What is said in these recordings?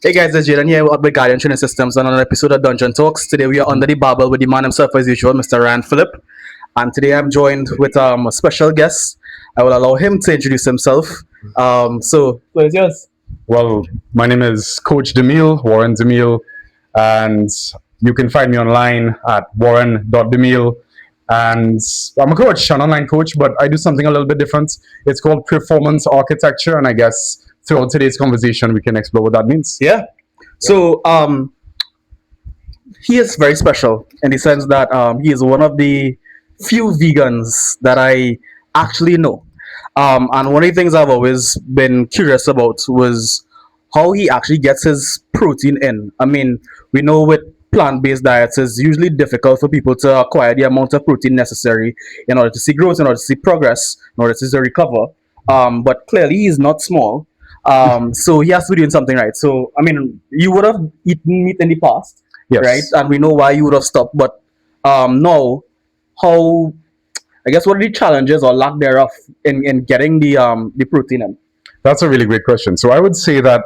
Hey guys, it's Jaden here with Guardian Training Systems on another episode of Dungeon Talks. Today we are under the Barbell with the man himself as usual, Mr. Rand Phillip. And today I'm joined with a special guest. I will allow him to introduce himself. So it's yours. Well, my name is Coach Demille, Warren Demille, and you can find me online at warren.demille. And I'm a coach, an online coach, but I do something a little bit different. It's called performance architecture, and I guess throughout today's conversation, we can explore what that means. Yeah. So he is very special in the sense that he is one of the few vegans that I actually know. And one of the things I've always been curious about was how he actually gets his protein in. I mean, we know with plant-based diets it's usually difficult for people to acquire the amount of protein necessary in order to see growth, in order to see progress, in order to recover. But clearly he's not small. So he has to be doing something right. So I mean, you would have eaten meat in the past, Yes. right? And we know why you would have stopped. But now, how? I guess what are the challenges or lack thereof in getting the protein in? That's a really great question. So I would say that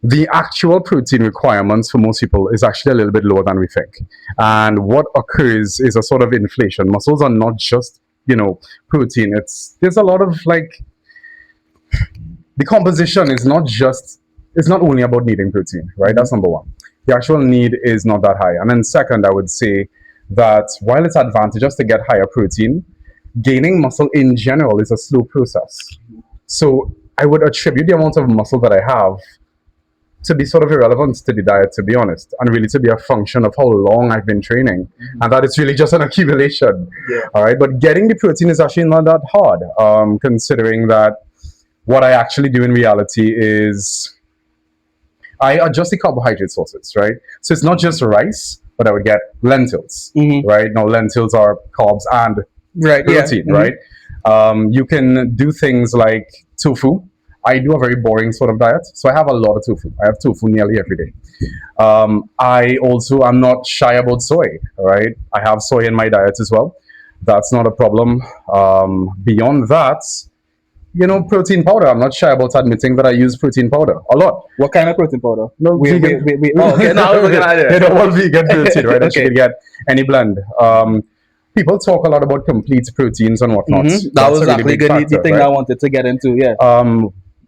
the actual protein requirements for most people is actually a little bit lower than we think. And what occurs is a sort of inflation. Muscles are not just, protein. There's a lot of the composition is it's not only about needing protein, right? That's number one. The actual need is not that high. And then second, I would say that while it's advantageous to get higher protein, gaining muscle in general is a slow process. So I would attribute the amount of muscle that I have to be sort of irrelevant to the diet, to be honest, and really to be a function of how long I've been training, and that it's really just an accumulation. Yeah. All right, but getting the protein is actually not that hard, considering that what I actually do in reality is I adjust the carbohydrate sources, right? So it's not just rice, but I would get lentils, right? Now lentils are carbs and protein, right? You can do things like tofu. I do a very boring sort of diet, so I have a lot of tofu. I have tofu nearly every day. I'm not shy about soy, right? I have soy in my diet as well. That's not a problem. Beyond that, protein powder. I'm not shy about admitting that I use protein powder a lot. What kind of protein powder? No, vegan. Oh, okay. Now we're looking at it. All vegan protein, right? That you can get any blend. People talk a lot about complete proteins and whatnot. That was actually a good thing right? I wanted to get into. Yeah.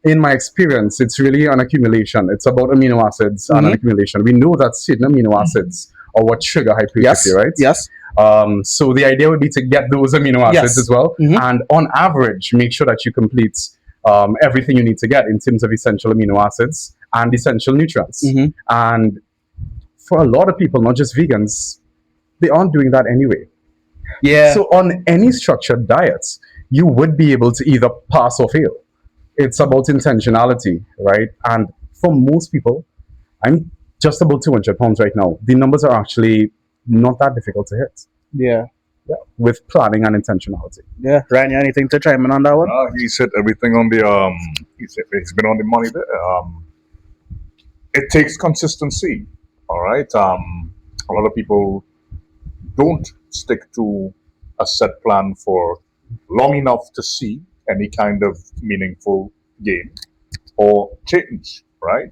In my experience, it's really an accumulation. It's about amino acids and an accumulation. We know that certain amino acids are what trigger hypertrophy, right? Yes. So the idea would be to get those amino acids as well, and on average, make sure that you complete everything you need to get in terms of essential amino acids and essential nutrients. And for a lot of people, not just vegans, they aren't doing that anyway. Yeah. So on any structured diet, you would be able to either pass or fail. It's about intentionality, right? And for most people, I'm just about 200 pounds right now. The numbers are actually not that difficult to hit. Yeah. With planning and intentionality. Yeah. Ryan, anything to chime in on that one? He said everything on the he's been on the money there. It takes consistency. All right. A lot of people don't stick to a set plan for long enough to see any kind of meaningful gain or change, right?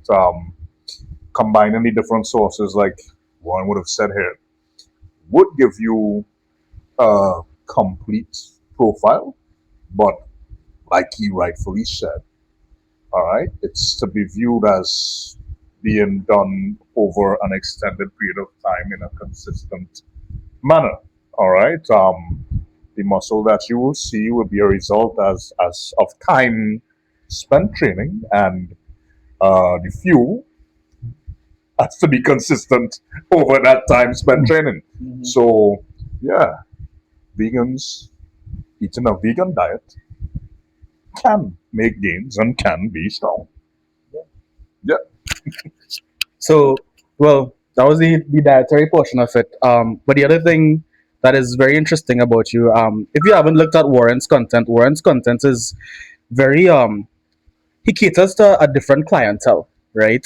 Combining the different sources, like one would have said here, would give you a complete profile, but like he rightfully said, all right, it's to be viewed as being done over an extended period of time in a consistent manner, all right? The muscle that you will see will be a result as of time spent training, and the fuel has to be consistent over that time spent training. So, yeah, vegans eating a vegan diet can make gains and can be strong. Yeah. So, well, that was the dietary portion of it. But the other thing that is very interesting about you, if you haven't looked at Warren's content is very he caters to a different clientele, right?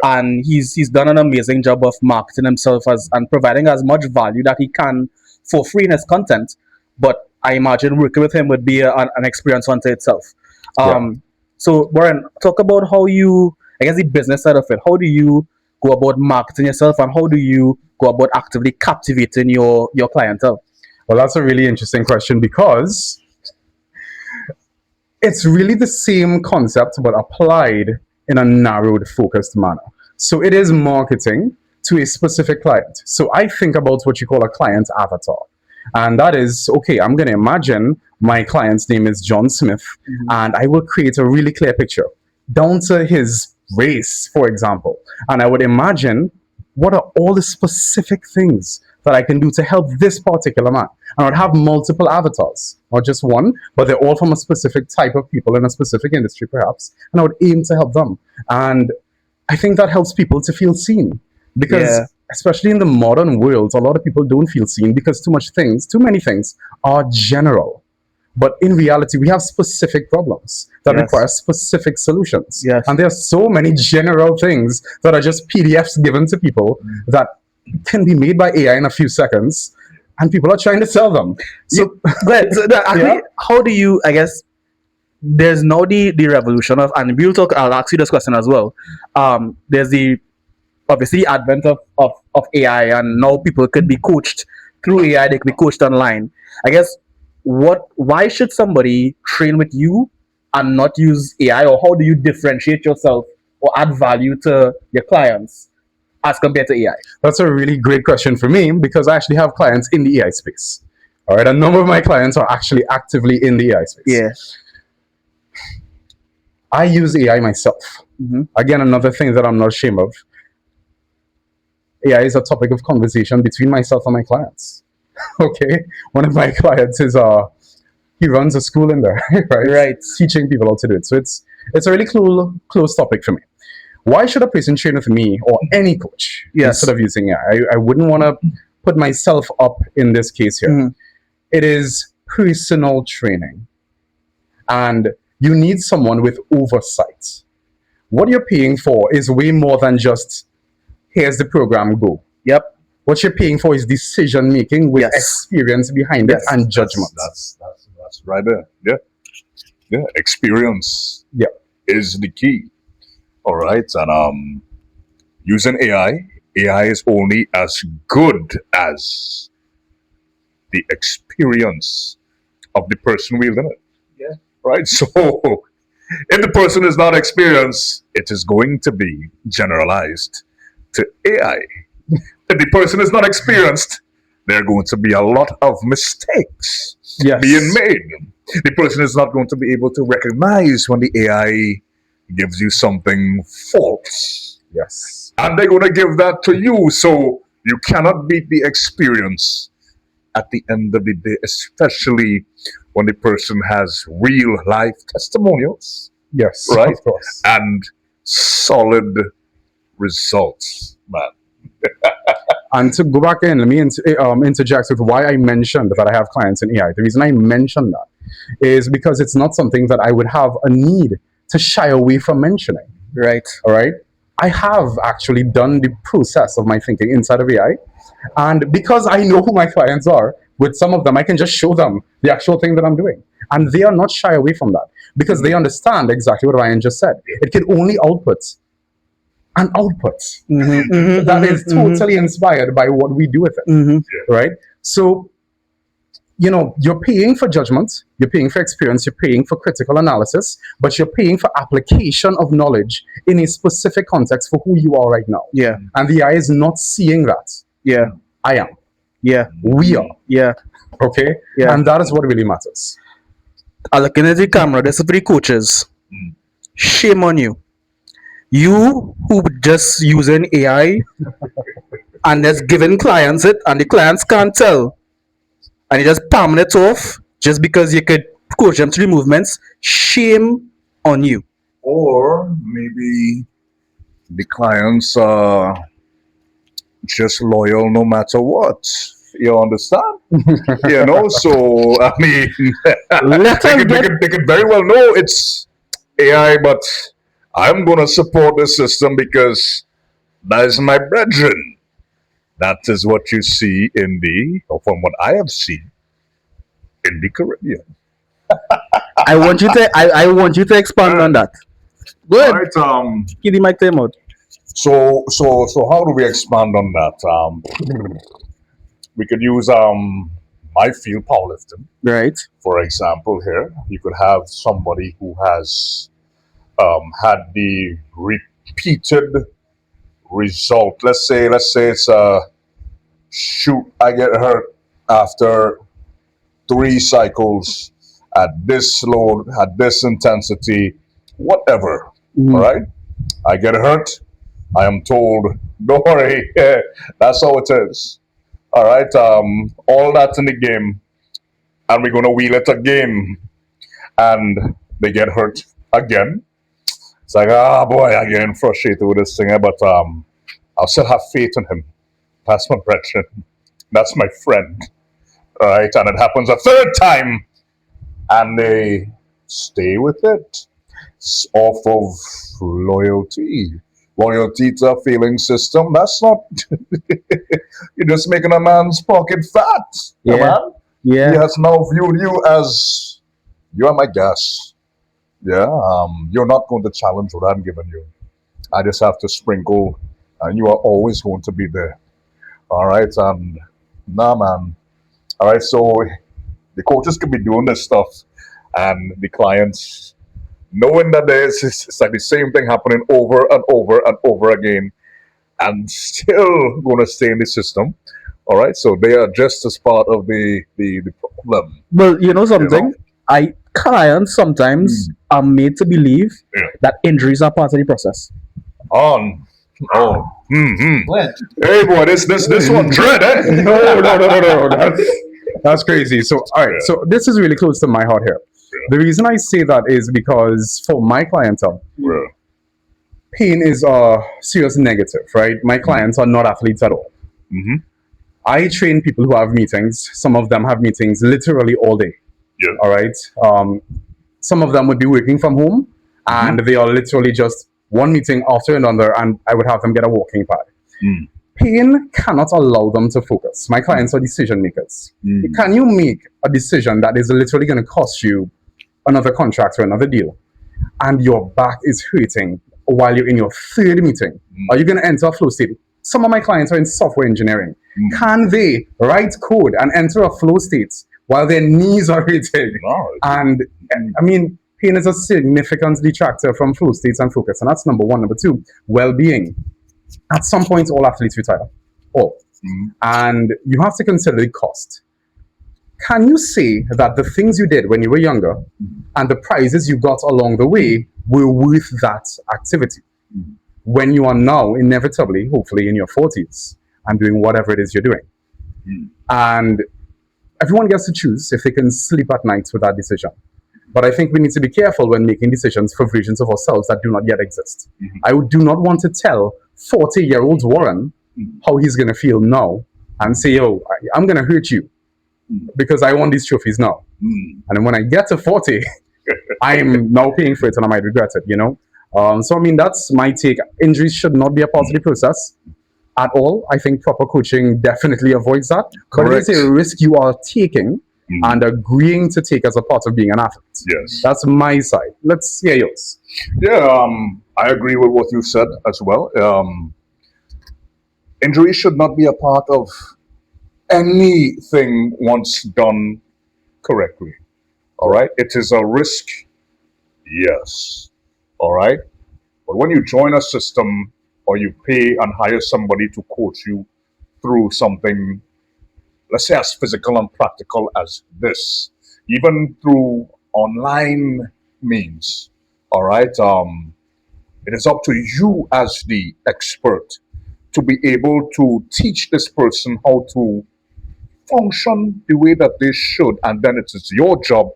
Yeah. And he's done an amazing job of marketing himself and providing as much value that he can for free in his content. But I imagine working with him would be an experience unto itself. So Warren, talk about how you I guess the business side of it. How do you go about marketing yourself, and how do you go about actively captivating your clientele? Well, that's a really interesting question because it's really the same concept but applied in a narrowed, focused manner. So it is marketing to a specific client. So I think about what you call a client avatar. And that is, okay, I'm going to imagine my client's name is John Smith, and I will create a really clear picture down to his race, for example. And I would imagine what are all the specific things that I can do to help this particular man. And I'd have multiple avatars, not just one, but they're all from a specific type of people in a specific industry, perhaps. And I would aim to help them. And I think that helps people to feel seen. Because Yeah. especially in the modern world, a lot of people don't feel seen because too many things are general. But in reality, we have specific problems that Yes. require specific solutions. Yes. And there are so many general things that are just PDFs given to people that can be made by AI in a few seconds, and people are trying to sell them. So, But so actually, Yeah. how do you? I guess there's now the revolution of, and we'll talk. I'll ask you this question as well. There's the obviously advent of AI, and now people could be coached through AI. They could be coached online. I guess why should somebody train with you and not use AI, or how do you differentiate yourself or add value to your clients as compared to AI? that's a really great question for me because I actually have clients in the AI space. All right, a number of my clients are actually actively in the AI space. Yeah. I use AI myself. Mhm. Again, another thing that I'm not ashamed of. AI is a topic of conversation between myself and my clients. Okay, one of my clients is he runs a school in there, right? Right. Teaching people how to do it. So it's a really cool, close topic for me. Why should a person train with me or any coach Yes. instead of using AI? I wouldn't want to put myself up in this case here. Mhm. It is personal training, and you need someone with oversight. What you're paying for is way more than just here's the program, go. Yep. What you're paying for is decision making with Yes. experience behind Yes. it and judgment. That's right there. Yeah, yeah. Experience Yeah. is the key. All right, and using AI is only as good as the experience of the person wielding it. Yeah. Right. So, if the person is not experienced, it is going to be generalized to AI. If the person is not experienced, there are going to be a lot of mistakes Yes. being made. The person is not going to be able to recognize when the AI gives you something false. Yes. And they're going to give that to you. So you cannot beat the experience at the end of the day, especially when the person has real life testimonials Yes. Right. Of course. and solid results, man. And to go back in, let me interject with why I mentioned that I have clients in AI. The reason I mentioned that is because it's not something that I would have a need to shy away from mentioning. Right. All right. I have actually done the process of my thinking inside of AI. And because I know who my clients are, with some of them, I can just show them the actual thing that I'm doing. And they are not shy away from that because they understand exactly what Ryan just said. It can only output an output that is totally inspired by what we do with it. Right? So, you're paying for judgment, you're paying for experience, you're paying for critical analysis, but you're paying for application of knowledge in a specific context for who you are right now. Yeah. And the AI is not seeing that. Yeah. I am. Yeah. We are. Yeah. Okay? Yeah. And that is what really matters. Looking at the camera, there's three coaches. Shame on you. You who just using AI and just giving clients it, and the clients can't tell, and you just palming it off just because you could coach them through movements. Shame on you. Or maybe the clients are just loyal no matter what. You understand? So I mean, Let us get they could very well know it's AI, but I'm gonna support the system because that is my brethren. That is what you see or from what I have seen in the Caribbean. I want you to expand on that. Go All ahead. right. Kitty Mike time out. So how do we expand on that? We could use my field powerlifting, Right. for example. Here, you could have somebody who has had the repeated result. Let's say it's a shoot. I get hurt after 3 cycles at this load, at this intensity, whatever. All Mhm. right. I get hurt. I am told, don't worry, that's how it is. All right. All that's in the game, and we're gonna wheel it again, and they get hurt again. It's like, ah, boy, I'm getting frustrated with this thing, but I'll still have faith in him. That's my brethren. That's my friend. All right, and it happens a third time, and they stay with it. It's off of loyalty. Loyalty to a feeling system. That's not. You're just making a man's pocket fat. Yeah, Yeah. man. He Yeah. has now viewed you as you are my gas. Yeah. You're not going to challenge what I'm giving you. I just have to sprinkle, and you are always going to be there. All right. And nah, man. All right. So the coaches could be doing this stuff, and the clients knowing that there's it's like the same thing happening over and over and over again, and still going to stay in the system. All right. So they are just as part of the problem. Well, you know You know. something? I clients sometimes Mm. are made to believe Yeah. that injuries are part of the process. On. Oh. Hey boy, this one dread, eh? No. That's crazy. So, all right. Yeah. So, this is really close to my heart here. The reason I say that is because for my clientele, Yeah. pain is a serious negative, right? My clients are not athletes at all. Mm-hmm. I train people who have meetings. Some of them have meetings literally all day. Yeah. All right. Some of them would be working from home, and they are literally just one meeting after another, and I would have them get a walking pad. Mm. Pain cannot allow them to focus. My clients are decision makers. Mm. Can you make a decision that is literally going to cost you another contract or another deal, and your back is hurting while you're in your third meeting? Are you going to enter a flow state? Some of my clients are in software engineering. Can they write code and enter a flow state while their knees are hurting? No. And I mean, pain is a significant detractor from flow states and focus. And that's number one. Number two, well being. At some point, all athletes retire. All. And you have to consider the cost. Can you say that the things you did when you were younger and the prizes you got along the way were worth that activity when you are now inevitably, hopefully, in your 40s and doing whatever it is you're doing? And everyone gets to choose if they can sleep at night with that decision. But I think we need to be careful when making decisions for versions of ourselves that do not yet exist. I do not want to tell 40-year-old Warren how he's going to feel now and say, oh, I'm going to hurt you because I want these trophies now. And then when I get to 40, I'm now paying for it and I might regret it, you know? So, I mean, that's my take. Injuries should not be a part of the process at all. I think proper coaching definitely avoids that. But it is Correct. a risk you are taking and agreeing to take as a part of being an athlete. Yes. That's my side. Let's hear yours. Yeah, I agree with what you said as well. Injury should not be a part of anything once done correctly. All right, it is a risk, yes. All right, but when you join a system or you pay and hire somebody to coach you through something, let's say as physical and practical as this, even through online means, all right, it is up to you as the expert to be able to teach this person how to function the way that they should. And then it is your job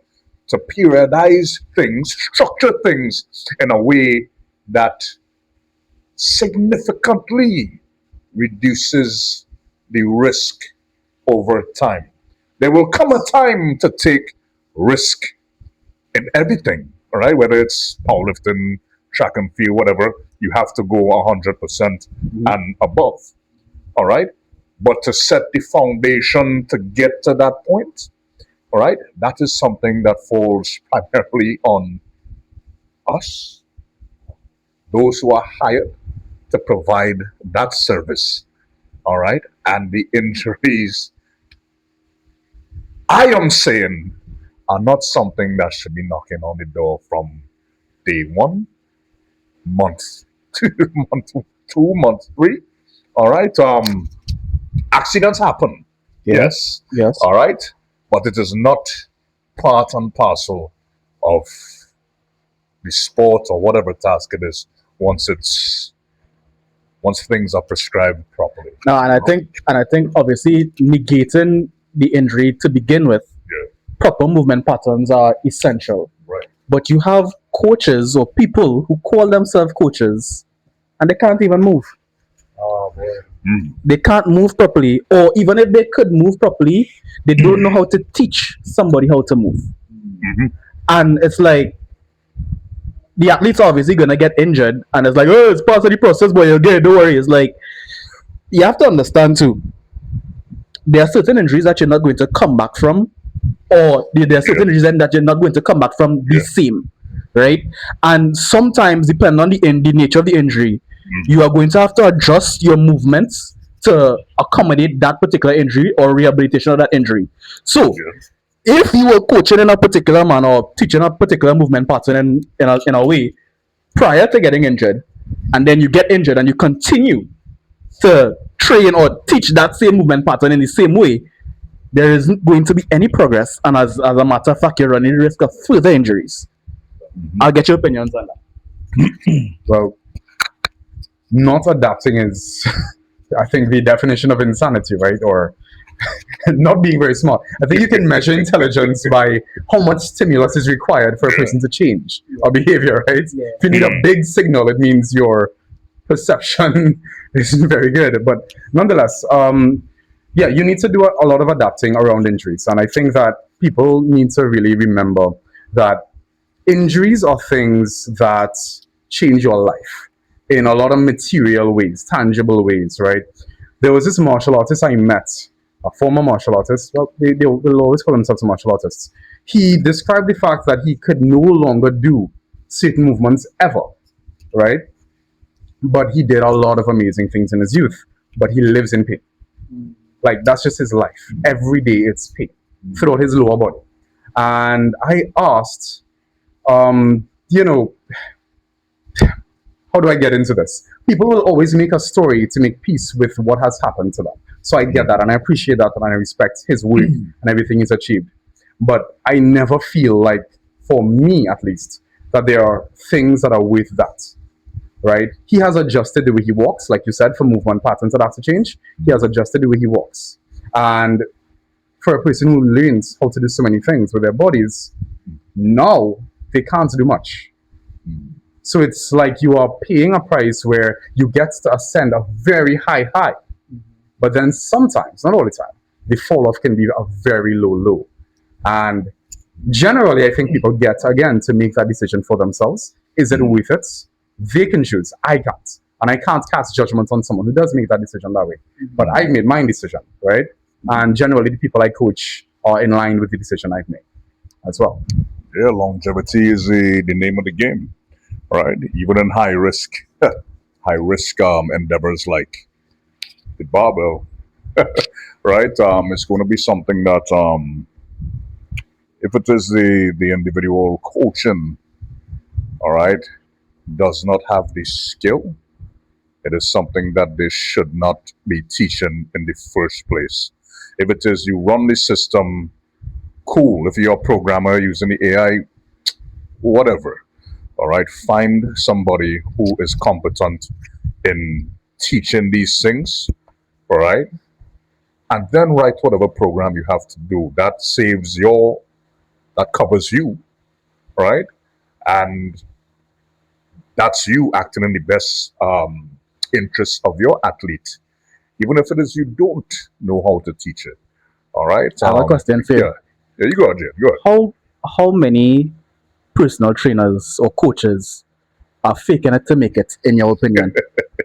to periodize things, structure things in a way that significantly reduces the risk over time. There will come a time to take risk in everything, all right? Whether it's powerlifting, track and field, whatever, you have to go 100% and above, all right? But to set the foundation to get to that point, all right, that is something that falls primarily on us, those who are hired to provide that service, all right, and the injuries, I am saying, are not something that should be knocking on the door from day one, month two, month two, month three. All right. Accidents happen. Yeah. Yes. Yes. All right. But it is not part and parcel of the sport or whatever task it is once it's once things are prescribed properly. No, and I think obviously negating the injury to begin with, Yeah. proper movement patterns are essential. Right. But you have coaches or people who call themselves coaches and they can't even move. Oh boy. They can't move properly, or even if they could move properly, they don't know how to teach somebody how to move. Mhm. And it's like the athlete's obviously gonna get injured, and it's like, oh, it's part of the process, but you'll get it, don't worry. It's like you have to understand too. There are certain injuries that you're not going to come back from, or there are certain injuries that you're not going to come back from the same, right? And sometimes, depending on the nature of the injury, you are going to have to adjust your movements to accommodate that particular injury or rehabilitation of that injury. So, if you were coaching in a particular manner or teaching a particular movement pattern in a way prior to getting injured, and then you get injured and you continue to train or teach that same movement pattern in the same way, there isn't going to be any progress. And as a matter of fact, you're running the risk of further injuries. I'll get your opinions on that. Well, not adapting is, I think, the definition of insanity, right? Or not being very smart. I think you can measure intelligence by how much stimulus is required for a person to change or behavior, right? Yeah. If you need a big signal, it means your perception isn't very good. But nonetheless, yeah, you need to do a lot of adapting around injuries. And I think that people need to really remember that injuries are things that change your life in a lot of material ways, tangible ways, right? There was this martial artist I met, a former martial artist. Well, they will always call themselves martial artists. He described the fact that he could no longer do certain movements ever, right? But he did a lot of amazing things in his youth. But he lives in pain. Like, that's just his life. Every day it's pain throughout his lower body. And I asked, you know, how do I get into this? People will always make a story to make peace with what has happened to them. So I get that and I appreciate that and I respect his work and everything he's achieved. But I never feel like, for me at least, that there are things that are worth that. Right? He has adjusted the way he walks, like you said, for movement patterns that have to change. He has adjusted the way he walks. And for a person who learns how to do so many things with their bodies, now they can't do much. So it's like you are paying a price where you get to ascend a very high high. But then sometimes, not all the time, the fall off can be a very low low. And generally, I think people get, again, to make that decision for themselves. Is it worth it? They can choose. I can't. And I can't cast judgment on someone who does make that decision that way. But I've made my decision, right? And generally, the people I coach are in line with the decision I've made as well. Yeah, longevity is the name of the game, right? Even in high risk endeavors like the barbell, right? It's going to be something that if it is the individual coaching, all right, does not have the skill, it is something that they should not be teaching in the first place. If it is you run the system, cool. If you're a programmer using the AI, whatever. All right, find somebody who is competent in teaching these things. All right, and then write whatever program you have to do that that covers you, right? And that's you acting in the best interest of your athlete, even if it is you don't know how to teach it. All right. I have a question for you. Yeah. There you go, Jim. Go ahead. How many personal trainers or coaches are faking it to make it, in your opinion?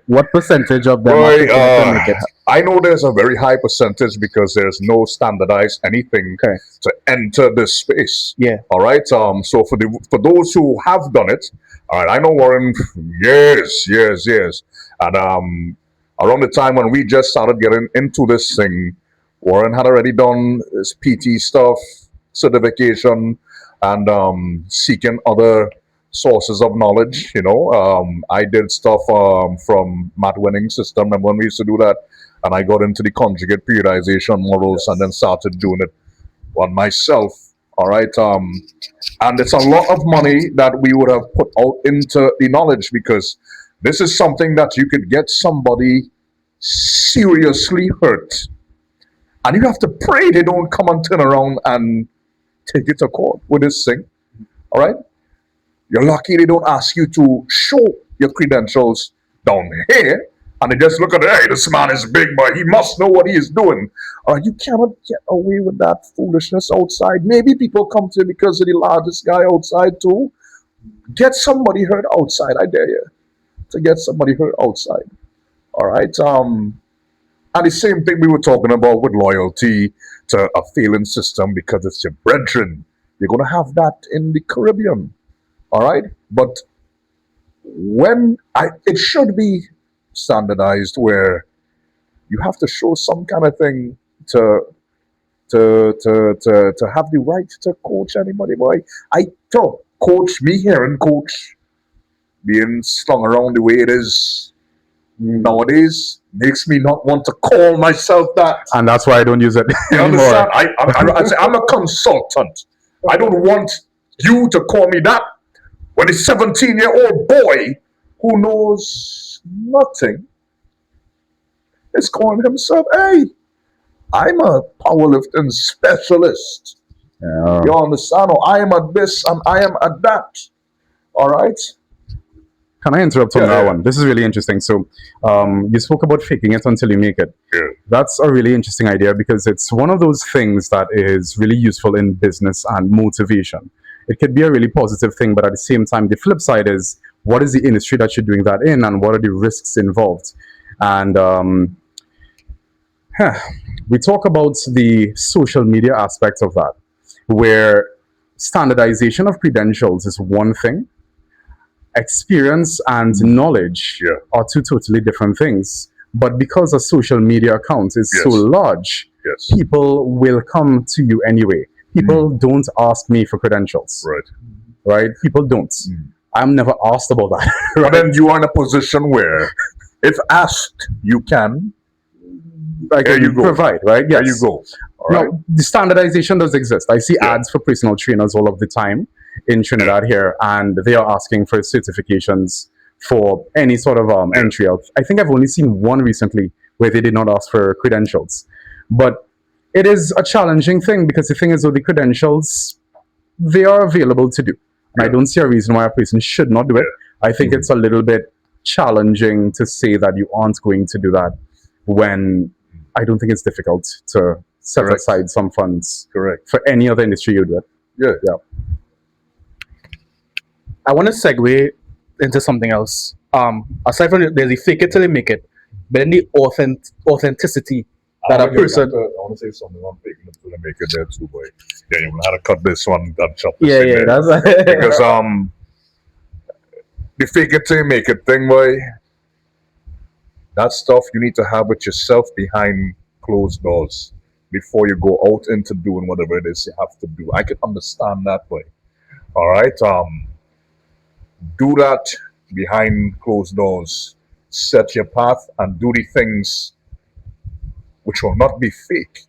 What percentage of them are Boy, faking it to make it? I know there's a very high percentage because there's no standardized anything Correct. to enter this space. Yeah. All right. So for those who have done it, all right. I know Warren years, and around the time when we just started getting into this thing, Warren had already done his PT stuff, certification, and seeking other sources of knowledge. I did stuff from Matt Winning system, and when we used to do that, and I got into the conjugate periodization models, and then started doing it on myself. All right, and it's a lot of money that we would have put out into the knowledge because this is something that you could get somebody seriously hurt, and you have to pray they don't come and turn around and take it to court with this thing. All right. You're lucky they don't ask you to show your credentials down here. And they just look at it, hey, this man is big, but he must know what he is doing. You cannot get away with that foolishness outside. Maybe people come to you because you're the largest guy outside too. Get somebody hurt outside, I dare you. To get somebody hurt outside. All right. And the same thing we were talking about with loyalty to a failing system because it's your brethren. You're going to have that in the Caribbean. All right, but it should be standardized where you have to show some kind of thing to have the right to coach anybody. Boy, I tell coach me hearing coach being slung around the way it is nowadays makes me not want to call myself that. And that's why I don't use it You anymore. understand? I say I'm a consultant. I don't want you to call me that. When a 17-year-old boy who knows nothing is calling himself, hey, I'm a powerlifting specialist. Yeah. You understand? Or I am at this and I am at that. All right? Can I interrupt on Yeah, that yeah. one? This is really interesting. So, you spoke about faking it until you make it. Yeah. That's a really interesting idea because it's one of those things that is really useful in business and motivation. It could be a really positive thing, but at the same time, the flip side is what is the industry that you're doing that in and what are the risks involved? And we talk about the social media aspect of that, where standardization of credentials is one thing, experience and knowledge Yeah. are two totally different things. But because a social media account is so Yes. large, Yes. people will come to you anyway. People don't ask me for credentials, Right. right? People don't. I'm never asked about that. But then you are in a position where, if asked, you can. Like There you go. provide, right? Yes. There you go. All right. Now, the standardization does exist. I see Yeah. ads for personal trainers all of the time in Trinidad here, and they are asking for certifications for any sort of entry. I think I've only seen one recently where they did not ask for credentials. But it is a challenging thing because the thing is, with the credentials, they are available to do. And I don't see a reason why a person should not do it. I think it's a little bit challenging to say that you aren't going to do that when I don't think it's difficult to set Correct. aside some funds Correct. for any other industry you do it. Yeah. Yeah. I want to segue into something else. Aside from there's the fake it till you make it, but then the authenticity that a person. I want to say something. I'm picking up to make it there too, boy. Yeah, you have to cut this one and chop this Yeah, in yeah, there. that's Because the fake it till you make it thing, boy. That stuff you need to have with yourself behind closed doors before you go out into doing whatever it is you have to do. I can understand that way. All right. Do that behind closed doors. Set your path and do the things which will not be fake.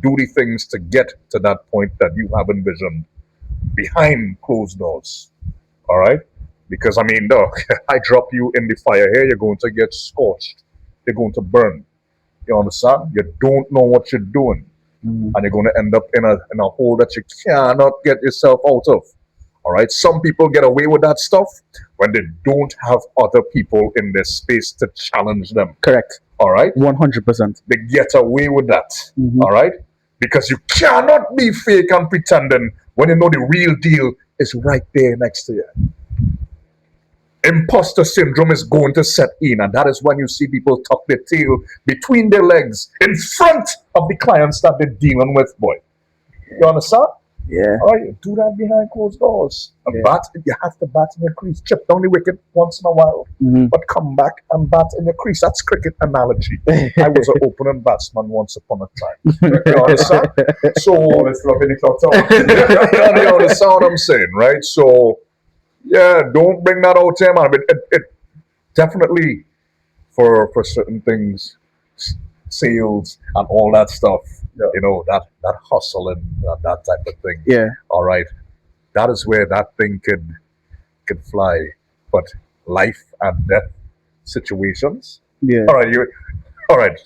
Do the things to get to that point that you have envisioned behind closed doors. All right? Because, I mean, look, I drop you in the fire here, you're going to get scorched. You're going to burn. You understand? You don't know what you're doing. And you're going to end up in a hole that you cannot get yourself out of. All right? Some people get away with that stuff when they don't have other people in their space to challenge them. correct. All right? 100%. They get away with that. All right? Because you cannot be fake and pretending when you know the real deal is right there next to you. imposter syndrome is going to set in, and that is when you see people tuck their tail between their legs in front of the clients that they're dealing with, boy. You understand? Yeah. All right, do that behind closed doors. A bat, you have to bat in your crease. Chip down the wicket once in a while, but come back and bat in your crease. That's cricket analogy. I was an opening batsman once upon a time. You understand? So, Let's look in the clock tower. you understand what I'm saying, right? So, yeah, don't bring that out here, man. But it definitely for certain things, sales and all that stuff. Yeah. You know that hustle and that type of thing. Yeah. All right, that is where that thing could fly. But life and death situations. Yeah. All right, you. All right.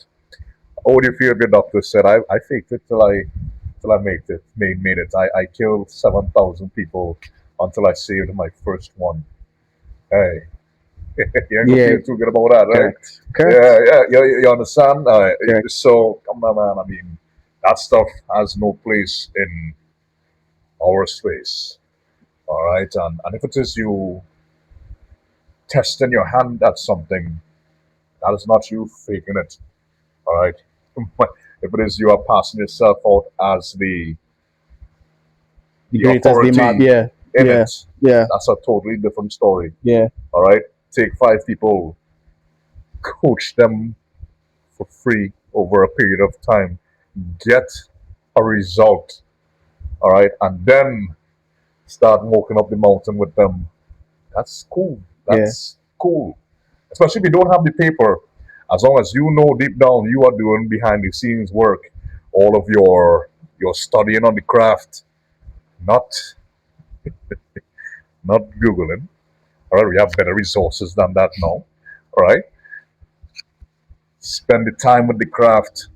How would you feel if your doctor said, "I faked it till I made it. I killed 7,000 people until I saved my first one." Hey, you ain't gonna Yeah. feel too good about that, right? Correct. Yeah. You understand? Correct. So come on, man. I mean, that stuff has no place in our space. All right, and if it is you testing your hand at something, that is not you faking it. All right. But if it is you are passing yourself out as The the greatest authority demand. Yeah. in Yeah. it, Yeah. that's a totally different story. Yeah. All right. Take 5 people, coach them for free over a period of time, get a result. All right, and then start walking up the mountain with them. That's cool. Yeah. That's cool. Especially if you don't have the paper. As long as you know deep down you are doing behind the scenes work, all of your studying on the craft, not not Googling. All right, we have better resources than that now. All right, spend the time with the craft,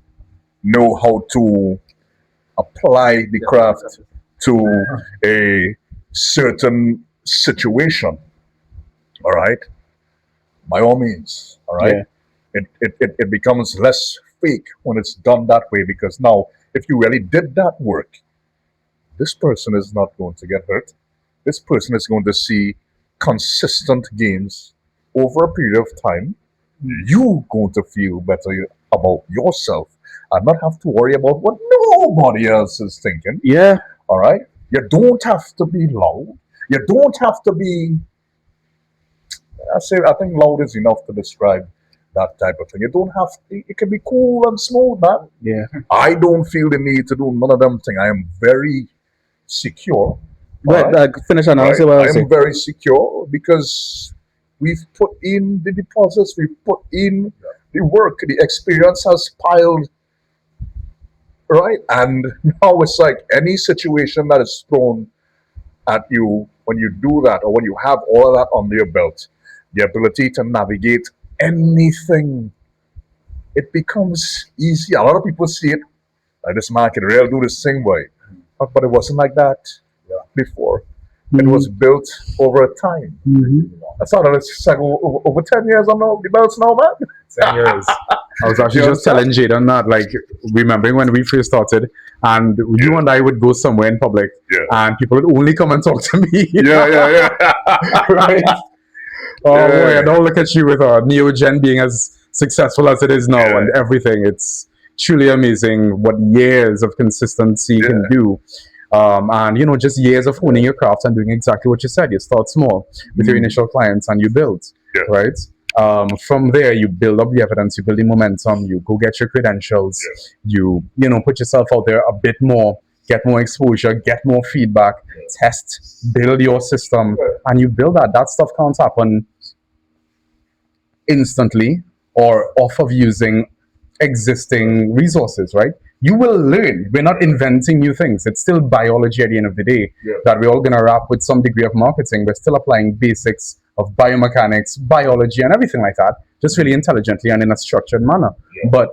know how to apply the craft to a certain situation. All right, by all means. All right, Yeah. it becomes less fake when it's done that way, because now if you really did that work, this person is not going to get hurt. This person is going to see consistent gains over a period of time. You going to feel better about yourself and not have to worry about what nobody else is thinking. Yeah. All right, you don't have to be loud. You don't have to be. I think loud is enough to describe that type of thing. You don't have to. It can be cool and smooth, man. Yeah. I don't feel the need to do none of them things. I am very secure. But Alright. finish on. I'll Right? say what I I say. am very secure because we've put in the deposits, we've put in the work, the experience has piled, right? And now it's like any situation that is thrown at you when you do that, or when you have all of that under your belt, the ability to navigate anything, it becomes easy. A lot of people see it like this man can really do this thing, boy. But it wasn't like that before. It was built over time. That's how it's like over 10 years on the belts now, man. 10 years. I was actually You just telling Jaden that, like, remembering when we first started, and you and I would go somewhere in public, Yeah. and people would only come and talk to me. Yeah. Right? Oh, Yeah. boy, and now look at you with Neogen being as successful as it is now Yeah. and everything. It's truly amazing what years of consistency can do. And, just years of honing your craft and doing exactly what you said. You start small with your initial clients and you build, Yeah. right? From there, you build up the evidence, you build the momentum, you go get your credentials, you put yourself out there a bit more, get more exposure, get more feedback, test, build your system, and you build that. That stuff can't happen instantly or off of using existing resources, right? You will learn. We're not inventing new things. It's still biology at the end of the day that we're all going to wrap with some degree of marketing. We're still applying basics of biomechanics, biology, and everything like that, just really intelligently and in a structured manner. But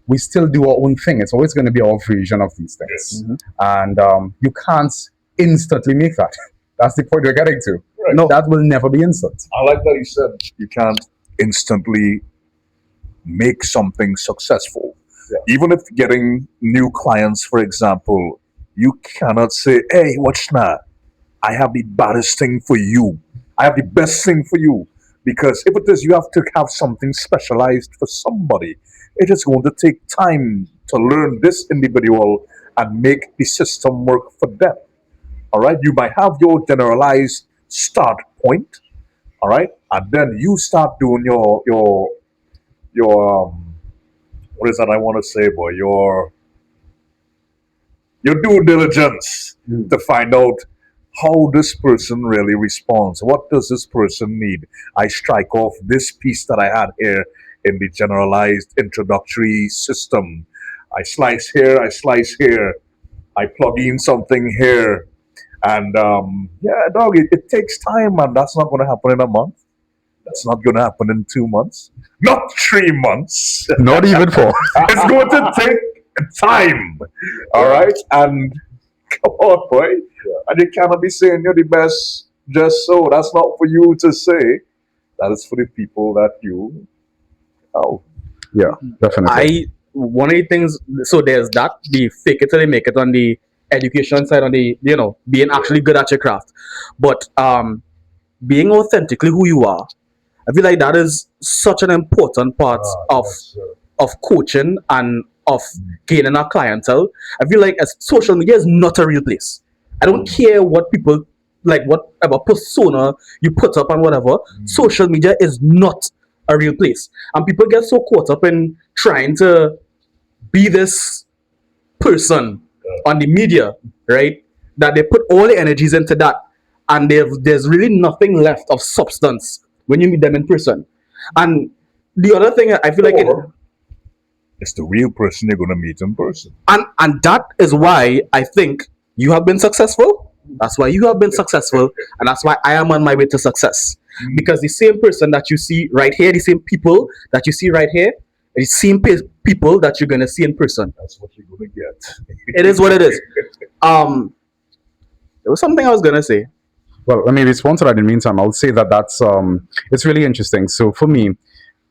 we still do our own thing. It's always going to be our version of these things. And you can't instantly make that. That's the point we're getting to. Right. No, that will never be instant. I like that he said you can't instantly make something successful. Even if getting new clients, for example, you cannot say, "Hey, watch now, I have the baddest thing for you. I have the best thing for you. Because if it is, you have to have something specialized for somebody. It is going to take time to learn this individual and make the system work for them. All right, you might have your generalized start point. All right, and then you start doing your what is that I want to say, boy? Your due diligence to find out how this person really responds. What does this person need? I strike off this piece that I had here in the generalized introductory system. I slice here, I slice here, I plug in something here. And yeah, dog, it takes time, and that's not going to happen in a month. That's not going to happen in 2 months, not 3 months. Not even for. It's going to take time. All right, and come on, boy. And you cannot be saying you're the best just so. That's not for you to say. That is for the people that you know. Yeah, definitely. I one of the things. So there's that the fake it till they make it on the education side, on the being actually good at your craft, but being authentically who you are. I feel like that is such an important part of coaching and of gaining our clientele. I feel like as social media is not a real place. I don't care what people like, whatever persona you put up and whatever. Social media is not a real place, and people get so caught up in trying to be this person on the media, right? That they put all the energies into that, and there's really nothing left of substance when you meet them in person. And the other thing I feel like Or it's the real person you're going to meet in person. and that is why I think you have been successful. That's why you have been successful, and that's why I am on my way to success. Because the same person that you see right here, the same people that you see right here, the same people that you're gonna see in person. That's what you're going to get. It is what it is. There was something I was gonna say. Well, let me respond to that. In the meantime, I'll say that that's it's really interesting. So for me,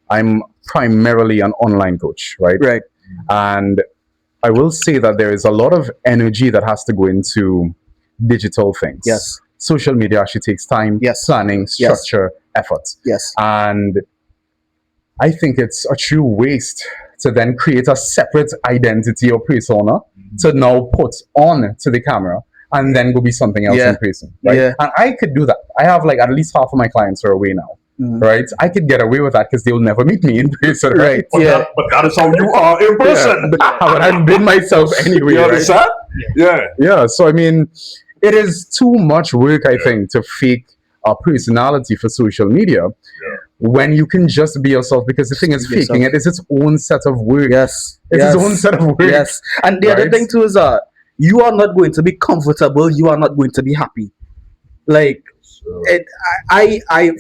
I'm primarily an online coach, right? Right. And I will say that there is a lot of energy that has to go into digital things. Yes. Social media actually takes time, Yes. planning, Yes. structure, effort. Yes. And I think it's a true waste to then create a separate identity or persona to now put on to the camera and then go be something else Yeah. in person. Right? Yeah. And I could do that. I have like at least half of my clients are away now. Right? I could get away with that because they will never meet me in person. Right? But, Yeah. but that is how you are in person. But I've been myself anyway. You Right? understand? Yeah. Yeah, so I mean, it is too much work, I think, to fake a personality for social media when you can just be yourself. Because the thing is, Be yourself. faking it is its own set of work. Yes. It's yes. its own set of work. Yes. And the other Right? thing too is you are not going to be comfortable. You are not going to be happy. Like it,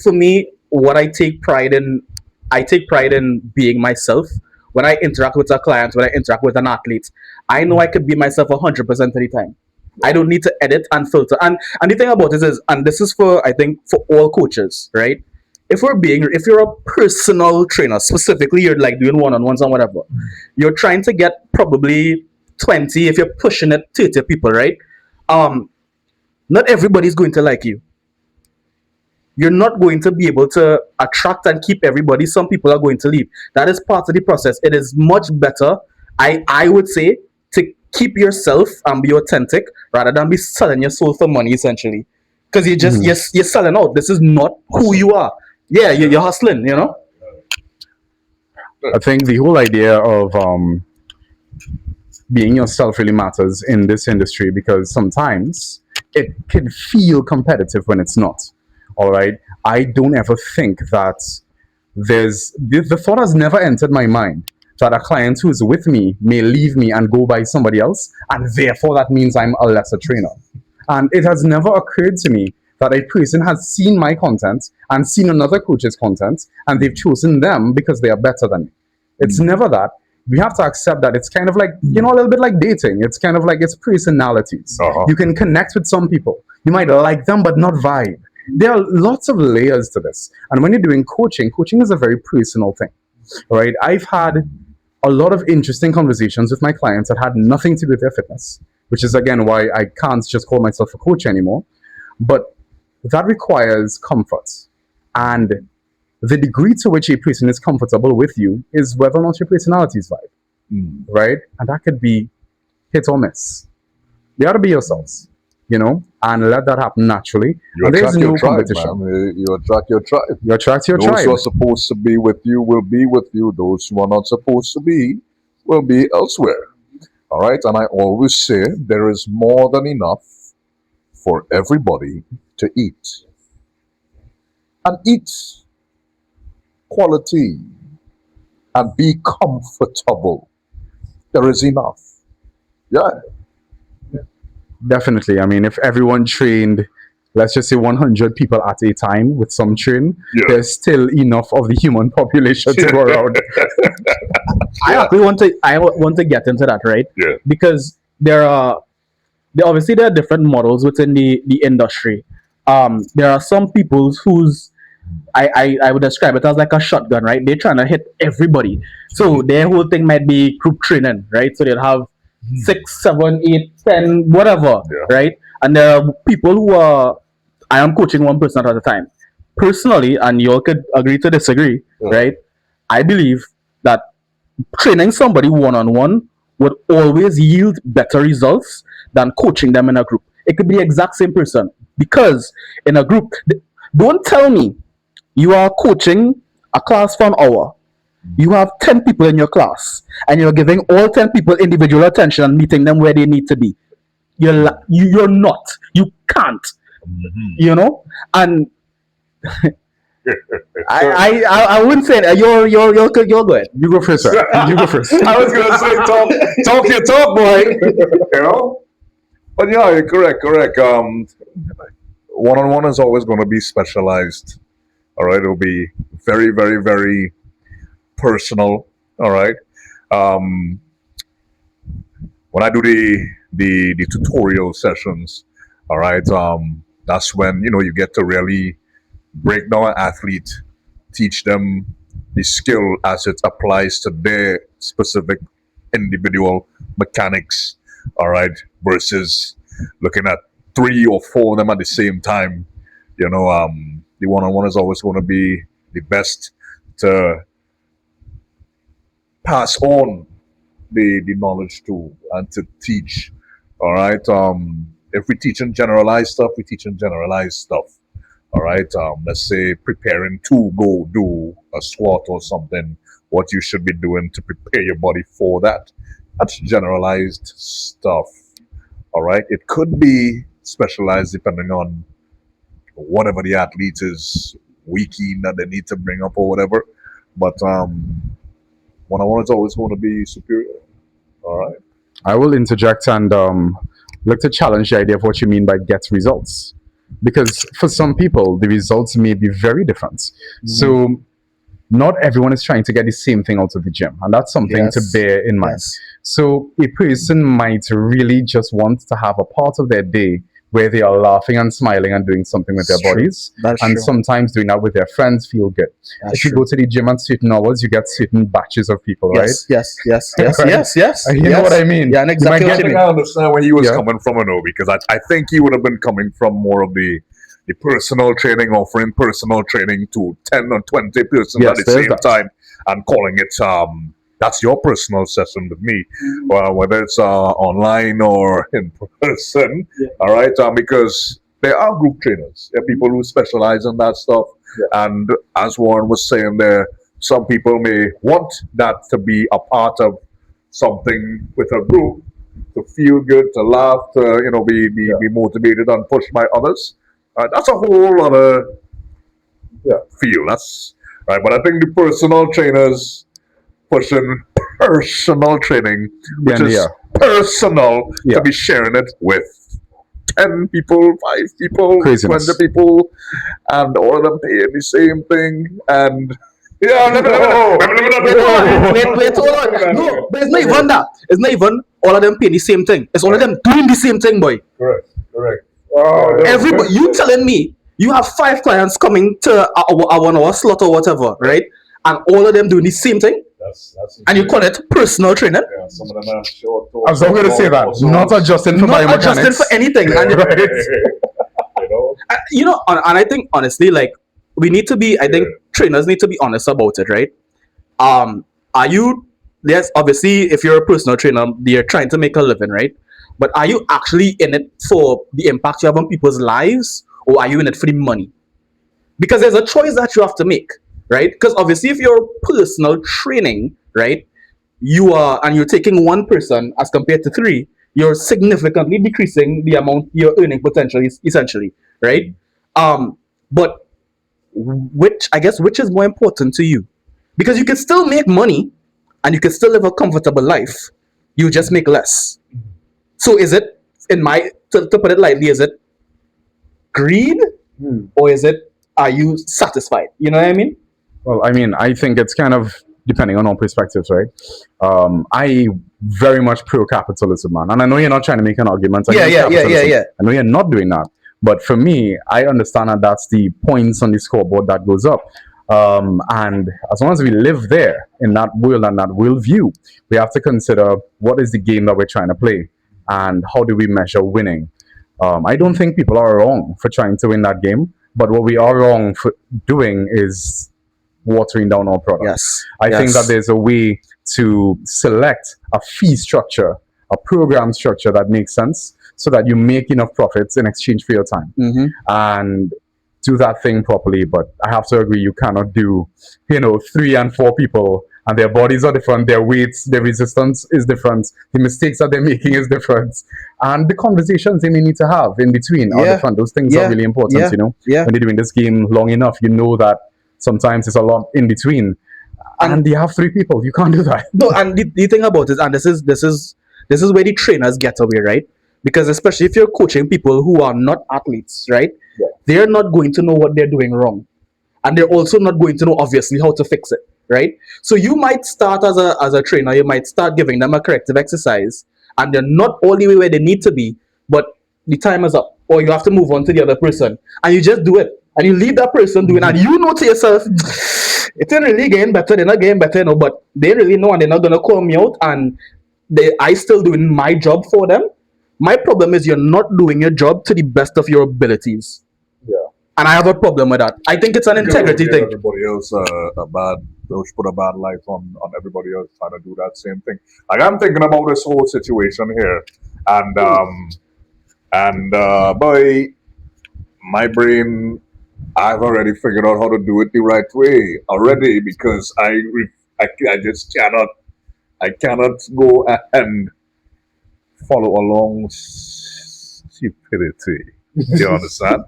for me, what I take pride in being myself. When I interact with a client, when I interact with an athlete, I know I could be myself 100% of the time. I don't need to edit and filter. And the thing about it is, and this is for I think for all coaches, right? If you're a personal trainer, specifically you're like doing one-on-ones and whatever, you're trying to get probably 20, if you're pushing it, 30 people, right? Not everybody's going to like you. You're not going to be able to attract and keep everybody. Some people are going to leave. That is part of the process. It is much better, I would say, to keep yourself and be authentic rather than be selling your soul for money, essentially. Because you're selling out. This is not who you are. Yeah, you're hustling, you know? I think the whole idea of being yourself really matters in this industry because sometimes it can feel competitive when it's not. All right. I don't ever think that the thought has never entered my mind that a client who is with me may leave me and go by somebody else, and therefore that means I'm a lesser trainer. And it has never occurred to me that a person has seen my content and seen another coach's content, and they've chosen them because they are better than me. It's never that. We have to accept that it's kind of like, a little bit like dating. It's kind of like it's personalities. You can connect with some people. You might like them, but not vibe. There are lots of layers to this. And when you're doing coaching is a very personal thing, right? I've had a lot of interesting conversations with my clients that had nothing to do with their fitness, which is, again, why I can't just call myself a coach anymore. But that requires comfort. And the degree to which a person is comfortable with you is whether or not your personality is right, right? And that could be hit or miss. You got to be yourselves, and let that happen naturally. You And there's attract your no tribe, competition. man. You attract your tribe. You attract your Those tribe. who are supposed to be with you will be with you. Those who are not supposed to be will be elsewhere. All right. And I always say there is more than enough for everybody to eat. And eat quality and be comfortable. There is enough. Yeah. Definitely. I mean, if everyone trained, let's just say 100 people at a time with some train, Yeah. there's still enough of the human population to go around. I actually want to get into that, right? Yeah. Because obviously there are different models within the industry. There are some people whose I would describe it as like a shotgun, right? They're trying to hit everybody. So their whole thing might be group training, right? So they'll have 6, 7, 8, 10, whatever, Yeah. right? And there are people who are I am coaching one person at a time. Personally, and you all could agree to disagree, right? I believe that training somebody one on one would always yield better results than coaching them in a group. It could be the exact same person because in a group, don't tell me you are coaching a class for an hour. You have 10 people in your class and you're giving all 10 people individual attention and meeting them where they need to be. You're not. You can't. And I wouldn't say that. You're good. You go first, sir. You go first. I was gonna say talk your talk, boy. But yeah, you're correct. One-on-one is always going to be specialized. All right, it'll be very, very, very personal. All right. When I do the tutorial sessions, all right, that's when you get to really break down an athlete, teach them the skill as it applies to their specific individual mechanics, all right, versus looking at 3 or 4 of them at the same time. The one-on-one is always going to be the best to pass on the knowledge to and to teach. All right. If we teach in generalized stuff, we teach in generalized stuff. All right. Let's say preparing to go do a squat or something, what you should be doing to prepare your body for that. That's generalized stuff. All right. It could be specialized depending on whatever the athlete is weak in that they need to bring up or whatever. But one-on-one is always going to be superior. All right. I will interject and look to challenge the idea of what you mean by get results. Because for some people, the results may be very different. So not everyone is trying to get the same thing out of the gym. And that's something to bear in mind. Yes. So a person might really just want to have a part of their day where they are laughing and smiling and doing something with their bodies. That's and true. sometimes doing that with their friends feel good. That's if you go to the gym at certain hours, you get certain batches of people, right? Yes. You know what I mean? Yeah, and You might exactly get what you I mean. think I understand where he was Yeah. coming from, because I think he would have been coming from more of the personal training, offering personal training to 10 or 20 persons Yes, at the there's same that. time and calling it that's your personal session with me, whether it's online or in person. All right, because there are group trainers. There are people who specialize in that stuff, and as Warren was saying there, some people may want that to be a part of something with a group, to feel good, to laugh, to be motivated and pushed by others. That's a whole other feel. That's right. But I think the personal trainers pushing personal training, which is personal, to be sharing it with 10 people, 5 people, Craziness. 20 people, and all of them paying the same thing. And Wait, hold on. No, but it's not even that. It's not even all of them paying the same thing. It's all of them doing the same thing, boy. Correct. Everybody, you telling me you have 5 clients coming to a 1 hour slot or whatever, right? And all of them doing the same thing, That's and you call it personal training? yeah, some of them are short. I was going to say that. Not adjusting for Not biomechanics. adjusting for anything. And Right. and I think honestly, like we need to be. I think Yeah. trainers need to be honest about it, right? Um, are you? Yes, obviously, if you're a personal trainer, you're trying to make a living, right? But are you actually in it for the impact you have on people's lives, or are you in it for the money? Because there's a choice that you have to make, right? Because obviously, if you're personal training, right, you are and you're taking one person as compared to three, you're significantly decreasing the amount your earning potential is essentially, right? But which is more important to you? Because you can still make money and you can still live a comfortable life. You just make less. So is it to put it lightly, is it greed or is it are you satisfied? You know what I mean? Well, I mean, I think it's kind of depending on all perspectives, right? I very much pro capitalism, man, and I know you're not trying to make an argument Yeah, against yeah, yeah, yeah, capitalism. yeah. I know you're not doing that, but for me, I understand that that's the points on the scoreboard that goes up. And as long as we live there in that world and that worldview, we have to consider what is the game that we're trying to play and how do we measure winning. I don't think people are wrong for trying to win that game, but what we are wrong for doing is watering down our product. Yes. I think that Yes. there's a way to select a fee structure, a program structure that makes sense so that you make enough profits in exchange for your time and do that thing properly. But I have to agree, you cannot do, 3 and 4 people and their bodies are different, their weights, their resistance is different, the mistakes that they're making is different, and the conversations they may need to have in between are Yeah. different. Those things Yeah. are really important, Yeah. Yeah. When you're doing this game long enough, you know that sometimes it's a lot in between. And you have 3 people. You can't do that. No, and the thing about it, and this is where the trainers get away, right? Because especially if you're coaching people who are not athletes, right? They're not going to know what they're doing wrong, and they're also not going to know obviously how to fix it, right? So you might start as a trainer, you might start giving them a corrective exercise, and they're not all the way where they need to be, but the time is up, or you have to move on to the other person, and you just do it, and you leave that person doing, and you know to yourself, it ain't really getting better, they're not getting better, but they really know, and they're not gonna call me out, and I still doing my job for them. My problem is you're not doing your job to the best of your abilities. Yeah. And I have a problem with that. I think it's an integrity Give thing. everybody else a bad, those put a bad light on everybody else trying to do that same thing. Like I'm thinking about this whole situation here, and by my brain, I've already figured out how to do it the right way already because I just I cannot go and follow along stupidity. Do you understand?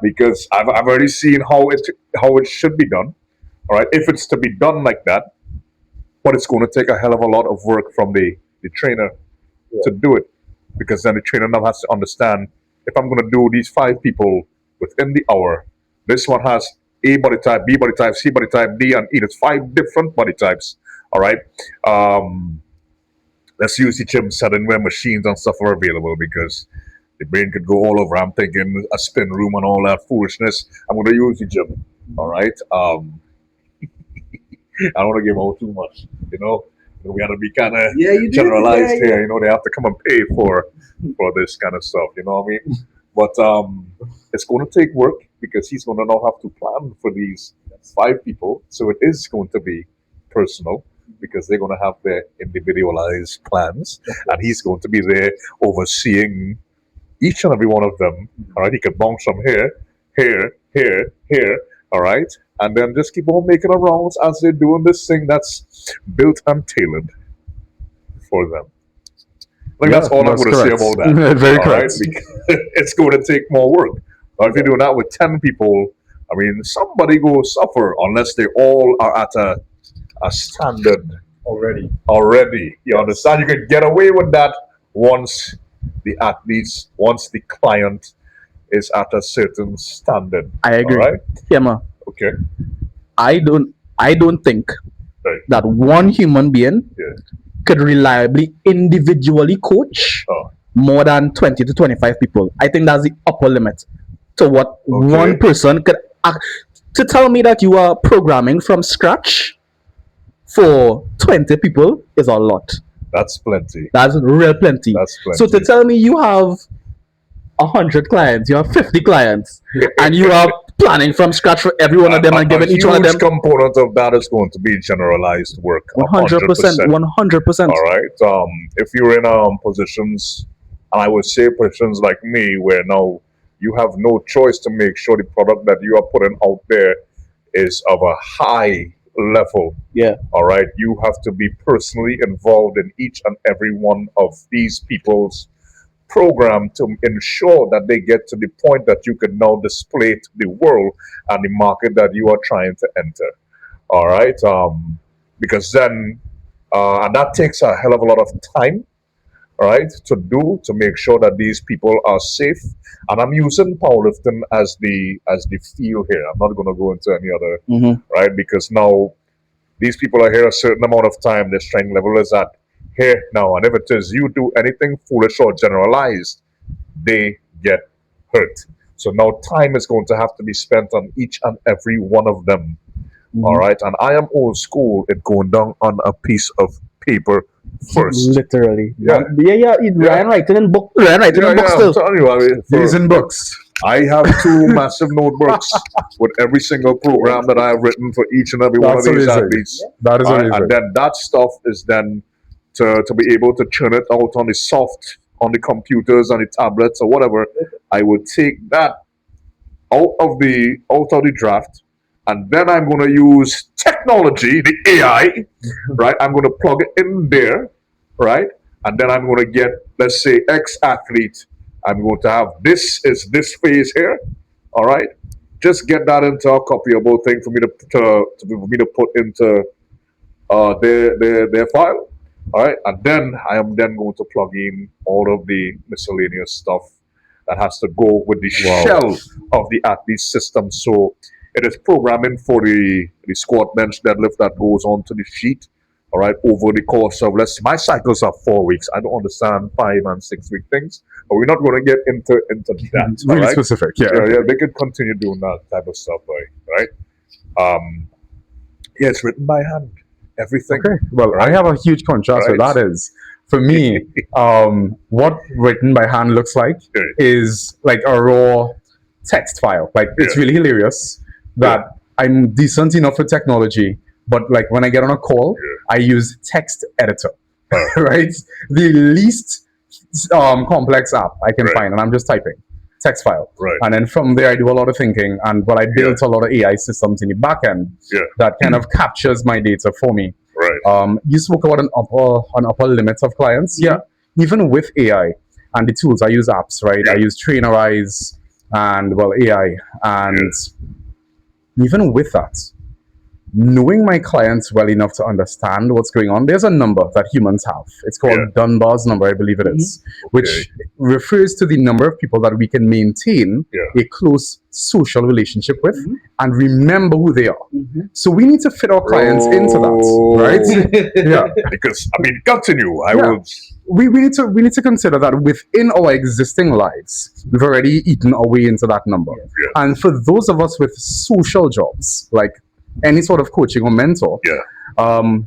Because I've already seen how it should be done. All right, if it's to be done like that, but it's going to take a hell of a lot of work from the trainer to do it, because then the trainer now has to understand if I'm going to do these 5 people within the hour, this one has A body type, B body type, C body type, D and E. It's 5 different body types. All right. Let's use the gym setting where machines and stuff are available because the brain could go all over. I'm thinking a spin room and all that foolishness. I'm going to use the gym. All right. I don't want to give out too much. We got to be kind of generalized here. They have to come and pay for this kind of stuff. You know what I mean? But it's going to take work because he's going to now have to plan for these 5 people. So it is going to be personal because they're going to have their individualized plans, and he's going to be there overseeing each and every one of them. All right, he can bounce from here, here, here, here. All right, and then just keep on making the rounds as they're doing this thing that's built and tailored for them. Like that's all I'm going to say correct. about that. Very all correct. right? Because it's going to take more work. But if you're doing that with 10 people, I mean, somebody will suffer unless they all are at a standard Already. already. You understand? You can get away with that once once the client is at a certain standard. I agree. All right? Yeah, man. Okay. I don't think Right. that one human being Yeah. could reliably individually coach Oh. more than 20 to 25 people. I think that's the upper limit to what Okay. one person could to tell me that you are programming from scratch for 20 people is a lot. That's plenty. That's real plenty. That's plenty. So to tell me you have 100 clients, you have 50 clients, and you are planning from scratch for every one of them and A giving each one of huge them component of that is going to be generalized work, 100%, 100%. 100%. All right. If you're in positions, and I would say positions like me, where now you have no choice to make sure the product that you are putting out there is of a high level. Yeah. All right. You have to be personally involved in each and every one of these people's program to ensure that they get to the point that you can now display to the world and the market that you are trying to enter. All right. Because then, and that takes a hell of a lot of time, all right, to make sure that these people are safe. And I'm using powerlifting as the field here. I'm not going to go into any other, Mm-hmm. right? Because now these people are here a certain amount of time. Their strength level is at here now. And if it is you do anything foolish or generalized, they get hurt. So now time is going to have to be spent on each and every one of them. All Mm-hmm. right. And I am old school. It going down on a piece of paper first. Literally. Yeah. Yeah. Yeah. Ryan writing Yeah, in book yeah. I'm still. telling you. I mean, Using books. I have two massive notebooks with every single program that I have written for each and every one of That's these amazing. athletes. That is All right, amazing. and then that stuff is then to be able to churn it out on the soft, on the computers, on the tablets, or whatever. I would take that out of the draft, and then I'm going to use technology, the AI, right? I'm going to plug it in there, right? And then I'm going to get, let's say, X athlete. I'm going to have this phase here, all right? Just get that into a copyable thing for me for me to put into their file. All right, and then I am then going to plug in all of the miscellaneous stuff that has to go with the Wow. shell of the athlete system. So it is programming for the squat, bench, deadlift that goes onto the sheet. All right, over the course of my cycles are 4 weeks. I don't understand 5 and 6 week things, but we're not going to get into that. All Really right, specific. Yeah. yeah, Okay. yeah, they could continue doing that type of stuff, right? Um, yeah, it's written by hand. Everything. Okay. Well, I Right. have a huge contrast with Right. that is for me, what written by hand looks like Yeah. is like a raw text file. Like it's Yeah. really hilarious that I'm decent enough with technology, but like when I get on a call, I use text editor. Right? The least complex app I can Right. find, and I'm just typing text file. Right. And then from there, I do a lot of thinking, and well, I built a lot of AI systems in the back end Yeah. that kind of captures my data for me. Right. You spoke about an upper limit of clients. Yeah, even with AI and the tools, I use apps, right? Yeah. I use Trainerize and well AI, and even with that, knowing my clients well enough to understand what's going on, there's a number that humans have. It's called Yeah. Dunbar's number, I believe it is, which refers to the number of people that we can maintain Yeah. a close social relationship with and remember who they are. So we need to fit our clients into that, right? Yeah. Because I mean, continue. I Yeah. will. We need to consider that within our existing lives, we've already eaten our way into that number. Yeah. And for those of us with social jobs, like any sort of coaching or mentor,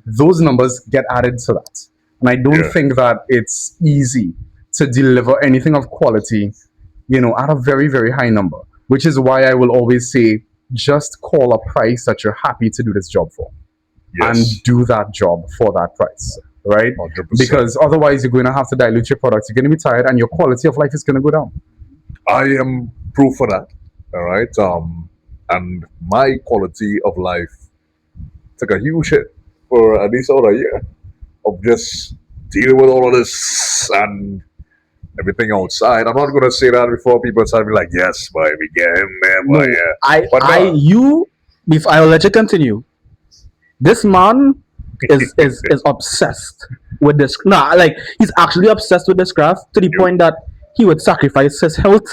those numbers get added to that. And I don't Yeah. think that it's easy to deliver anything of quality, at a very, very high number, which is why I will always say, just call a price that you're happy to do this job for and Yes. do that job for that price, right? 100%. Because otherwise you're going to have to dilute your products. You're going to be tired and your quality of life is going to go down. I am proof of that. All right. And my quality of life took a huge hit for at least over a year of just dealing with all of this and everything outside. I'm not going to say that before people start be like, yes, boy, we get him there, boy. No, Yeah. But before I'll let you continue. This man is obsessed with this. Nah, like he's actually obsessed with this craft to the point that he would sacrifice his health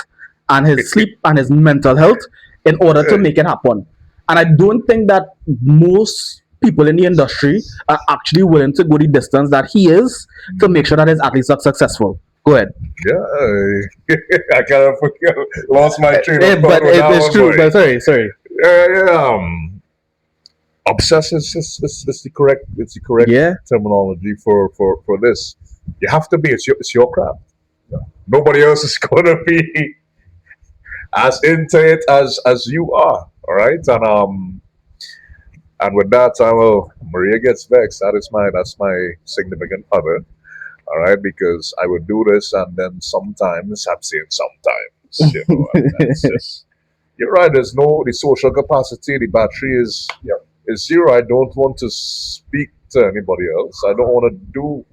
and his sleep and his mental health in order to make it happen. And I don't think that most people in the industry are actually willing to go the distance that he is to make sure that his athletes are successful. Go ahead. Yeah, I kind of lost my train of thought. But with that it's one, true. boy. But sorry. Yeah. Obsess is the correct Yeah. terminology for this. You have to be. It's your craft. Nobody else is gonna be as into it as you are. All right, and with that, I will. Maria gets vexed. That's my significant other. All right, because I would do this, and then sometimes I'm saying sometimes, and that's just. You're right. There's no the social capacity. The battery is zero. I don't want to speak to anybody else. I don't want to do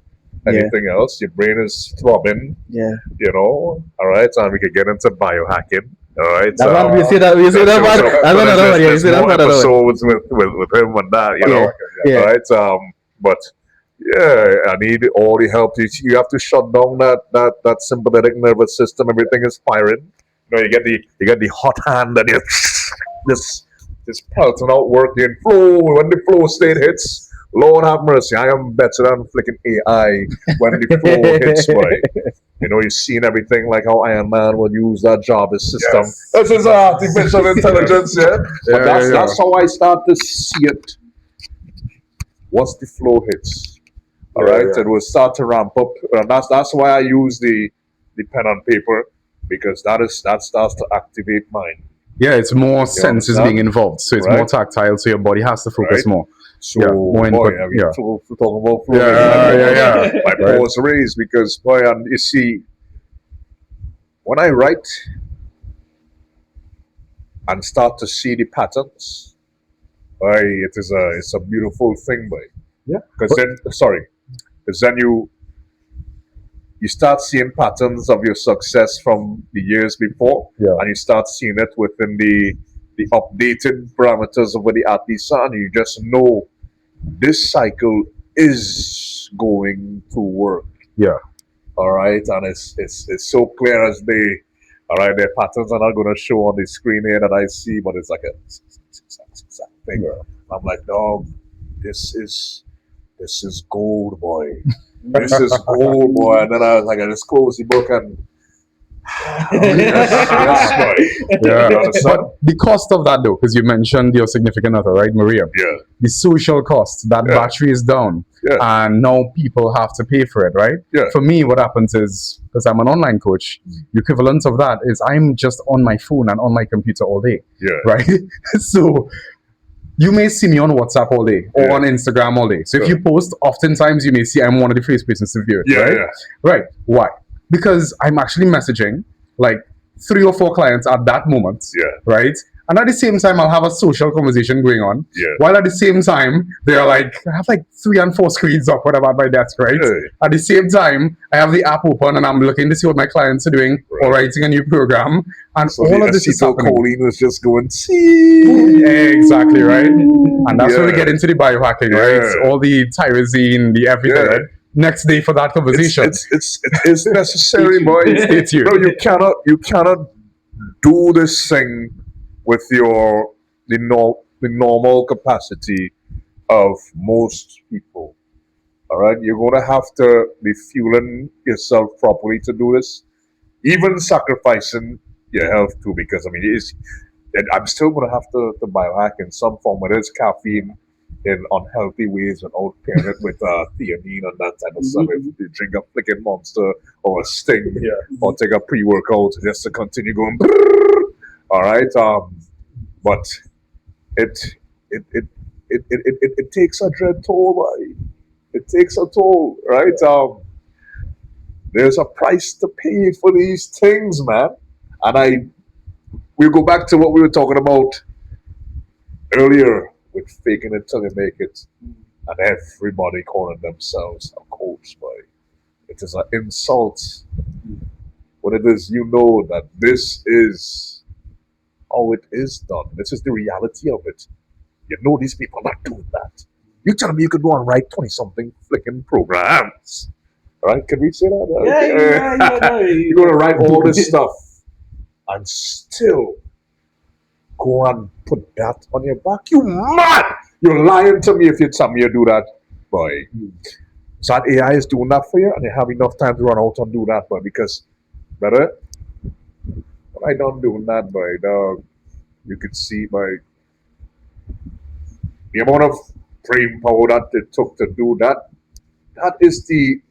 Yeah, anything else. Your brain is throbbing, yeah. all right, and we could get into biohacking, all right. That's what we say that we say that So, part. so, That's so another one. Yeah, we there's say that more part another one. episodes with him and that, Yeah, all yeah, right. But yeah, I need all the help. You have to shut down that sympathetic nervous system. Everything is firing. You get the hot hand and you this this pelting out work in flow. When the flow state hits, Lord have mercy, I am better than flicking AI when the flow hits, boy. You've seen everything like how Iron Man would use that Jarvis system. Yes. This is artificial intelligence, yeah. But Yeah, yeah, that's how I start to see it. Once the flow hits, all yeah, right, yeah. it will start to ramp up, and that's why I use the pen and paper because that starts to activate mine. Yeah, it's more You senses being understand, involved, so it's more right? tactile, so your body has to focus Right. more. So, Yeah, more boy, input. I mean, Yeah, talking about flow, yeah, yeah, yeah. my Right. paws raised because, boy, and you see, when I write and start to see the patterns, boy, it's a beautiful thing, boy. Yeah. Because then you start seeing patterns of your success from the years before, Yeah. and you start seeing it within the updated parameters of what the athletes are, and you just know this cycle is going to work. Yeah. All right, and it's so clear as day. All right, their patterns are not going to show on the screen here that I see, but it's like a thing. Yeah. I'm like, dog, this is this is gold, boy. This is gold, boy. And then I was like, I just closed the book and yes, boy. Yeah. You understand? But the cost of that, though, because you mentioned your significant other, right, Maria? Yeah, The social cost, that Yeah. battery is down, Yeah. and now people have to pay for it, right? Yeah. For me, what happens is, because I'm an online coach, the equivalent of that is I'm just on my phone and on my computer all day, yeah, right? So you may see me on WhatsApp all day or Yeah. on Instagram all day. So if Sure. you post, oftentimes you may see I'm one of the first persons to view it, yeah, right? yeah. Right. Why? Because I'm actually messaging like 3 or 4 clients at that moment, Yeah. right? And at the same time, I'll have a social conversation going on. Yeah. While at the same time, they're like, I have like 3 and 4 screens up, whatever, at my desk, right? Yeah. At the same time, I have the app open and I'm looking to see what my clients are doing or Right. writing a new program. And So all the of this is happening. acetylcholine was just going. See. Exactly, right? And that's where we Yeah. get into the biohacking, Yeah. right? All the tyrosine, the everything, Yeah. right? Next day for that conversation. It's necessary, boy. Stay tuned. Bro, you cannot do this thing with the normal capacity of most people. All right, you're gonna have to be fueling yourself properly to do this, even sacrificing your health too. Because I mean, I'm still gonna have to biohack in some form, whether it's caffeine in unhealthy ways without pairing it with theanine and that type of stuff. If you drink a flicking monster or a sting, or take a pre-workout just to continue going. All right, but it it it it takes a dread toll, boy. It takes a toll, right? There's a price to pay for these things, man. And we go back to what we were talking about earlier with faking it till you make it, and everybody calling themselves a coach, boy. It is an insult when it is you know that this is how it is done. This is the reality of it. You know these people are not doing that. You tell me you could go and write 20 something flicking programs. Right? Can we say that? Yeah. You're going to write all this stuff and still go and put that on your back. You mad! You're lying to me if you tell me you do that, boy. So that AI is doing that for you and you have enough time to run out and do that, boy. Because, brother, when I done doing that, boy, dog, you could see my the amount of brain power that it took to do that. That is the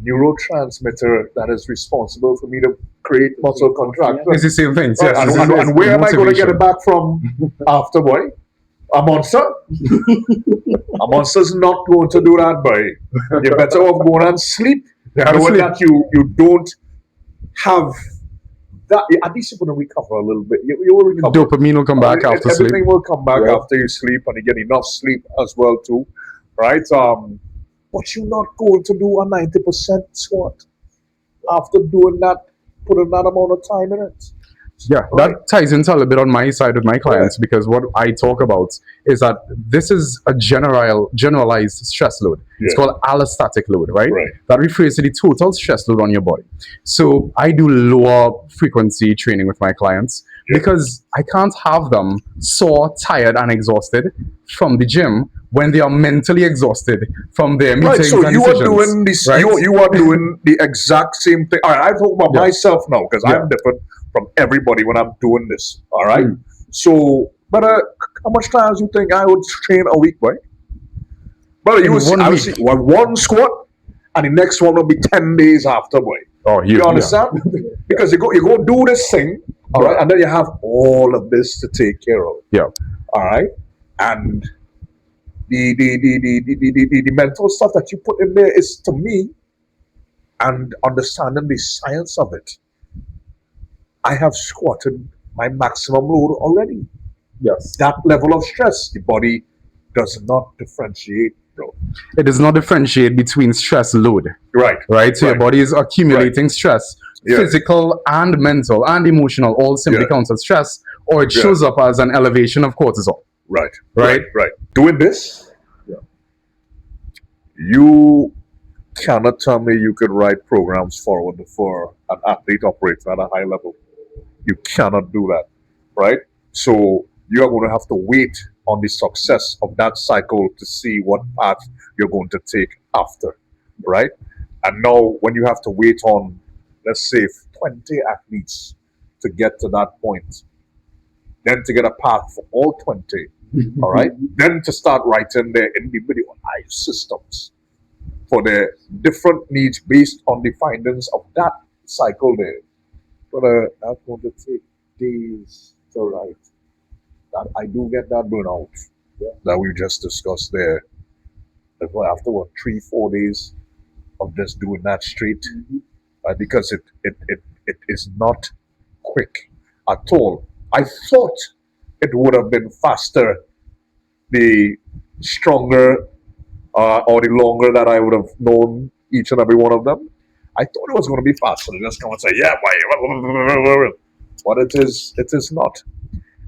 neurotransmitter that is responsible for me to create muscle contraction. It's the same thing. Right, Yes, and where am I going to get motivation. it back from after, boy? A monster? A monster's not going to do that, boy. You're better off going and sleep, Yeah, knowing sleep. that you don't have that. At least you're going to recover a little bit. You will recover. Dopamine will come back after sleep. Everything will come back Yeah. after you sleep, and you get enough sleep as well too, right? But you're not going to do a 90% squat after doing that, putting that amount of time in it. Yeah, Right. that ties into a little bit on my side with my clients because what I talk about is that this is a generalized stress load. It's Yeah. called allostatic load, right? Right. That refers to the total stress load on your body. So I do lower frequency training with my clients because I can't have them sore, tired, and exhausted from the gym when they are mentally exhausted from their meetings Right, so and you are decisions, doing this. right? You are doing the exact same thing. All right, I talk about Yeah. myself now because Yeah. I'm different from everybody when I'm doing this. All right, Mm. so but how much times you think I would train a week, boy? But you In will see, one I will week. see one squat, and the next one will be 10 days after, boy. Oh, You understand? Because you go do this thing, all right, and then you have all of this to take care of. Yeah. All right, and the mental stuff that you put in there is, to me, and understanding the science of it, I have squatted my maximum load already. Yes. That level of stress, the body does not differentiate, bro. It does not differentiate between stress load, Right. right? So your body is accumulating stress, Yeah. physical and mental and emotional, all simply Yeah. counts as stress, or it Yeah. shows up as an elevation of cortisol. Right. Right. Right. Doing this, you cannot tell me you could write programs forward for an athlete operating at a high level. You cannot do that, right? So you are going to have to wait on the success of that cycle to see what path you're going to take after, right? And now, when you have to wait on, let's say, 20 athletes to get to that point, then to get a path for all 20, all right? Then to start writing their individualized systems for their different needs based on the findings of that cycle there. But that's going to take days to write. That I do get that burnout that we just discussed there. That's why after what 3-4 days of just doing that straight, because it is not quick at all. I thought it would have been faster, the stronger or the longer that I would have known each and every one of them. I thought it was going to be faster. Just come and say, yeah, why? But it is not.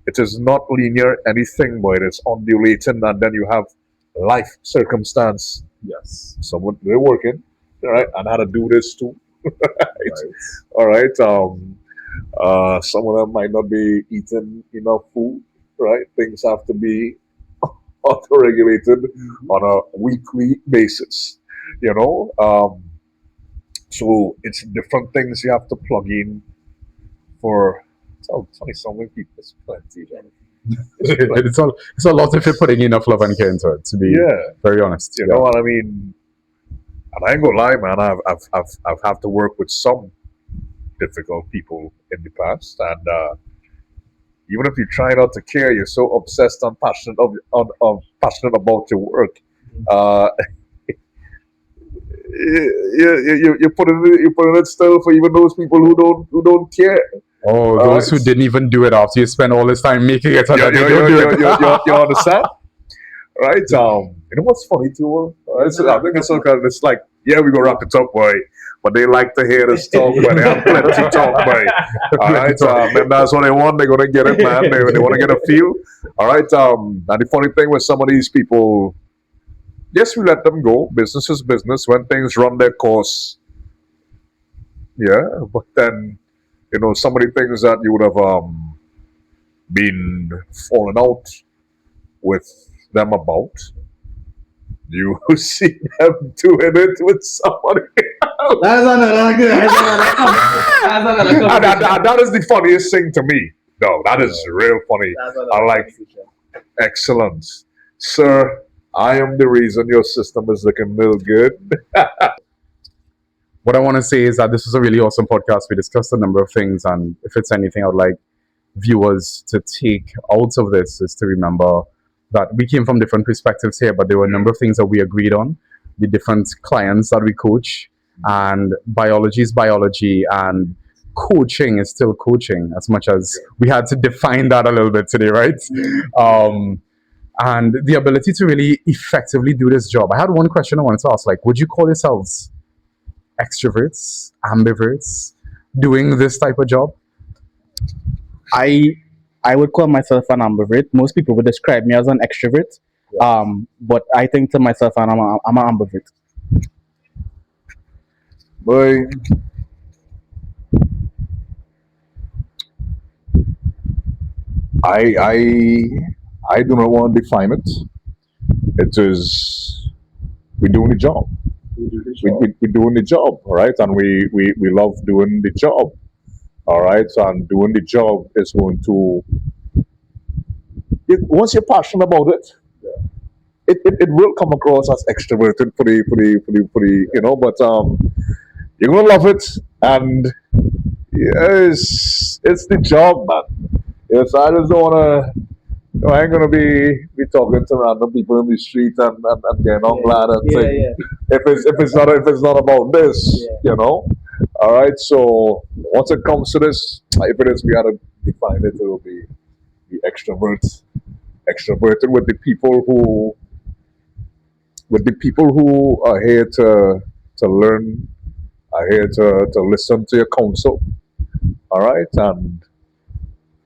It is not linear anything, but it is undulating, and then you have life circumstance. Yes. Someone they're working, all right, and how to do this too. Right. All right. Some of them might not be eating enough food, right? Things have to be auto-regulated on a weekly basis, you know. So it's different things you have to plug in for. It's only so many people. It's plenty. It's a lot if you're putting enough love and care into it, to be Yeah. very honest. You know what I mean? And I ain't gonna lie, man. I've had to work with some difficult people in the past, and even if you try not to care, you're so obsessed and passionate passionate about your work. Uh, you're putting it still for even those people who don't care. Oh, those who didn't even do it after you spend all this time making it and then they don't do it. You understand? Right? You know what's funny too? I think it's okay. It's like, yeah, we gonna wrap it up, boy. But they like to hear us talk, but they have plenty to talk, boy. All right, and that's what they want. They're gonna get it, man. They want to get a feel. All right. And the funny thing with some of these people, yes, we let them go. Business is business. When things run their course, yeah. But then, some of the things that you would have been falling out with them about, you see them doing it with somebody else. That's another good. And that is the funniest thing to me. No, that is real funny. I like excellent. Sir, I am the reason your system is looking real good. what I want to say is that this was a really awesome podcast. We discussed a number of things, and if it's anything, I would like viewers to take out of this is to remember that we came from different perspectives here, but there were a number of things that we agreed on. The different clients that we coach, and biology is biology, and coaching is still coaching, as much as we had to define that a little bit today, right? And the ability to really effectively do this job. I had one question I wanted to ask, like, would you call yourselves extroverts, ambiverts, doing this type of job? I I would call myself an ambivert. Most people would describe me as an extrovert. But I think to myself, I'm an ambivert. Boy, I I I do not want to define it. It is we're doing the job. We're doing the job, all right, and we love doing the job, all right, and doing the job is going to once you're passionate about it, it will come across as extroverted for the but you're gonna love it, and yes, it's the job, man. Yes, I just don't wanna. I ain't gonna be talking to random people in the street and getting on glad and saying if it's not about this, All right. So once it comes to this, if it is, we gotta define it. It will be the extroverted with the people who are here to learn, are here to listen to your counsel. All right, and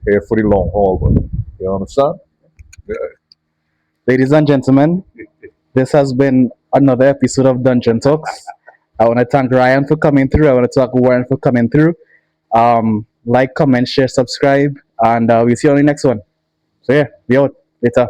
here for the long haul. But you understand? Yeah. Ladies and gentlemen, this has been another episode of Dungeon Talks. I want to thank Ryan for coming through. I want to thank Warren for coming through. Like, comment, share, subscribe, and we'll see you on the next one. So yeah, we out later.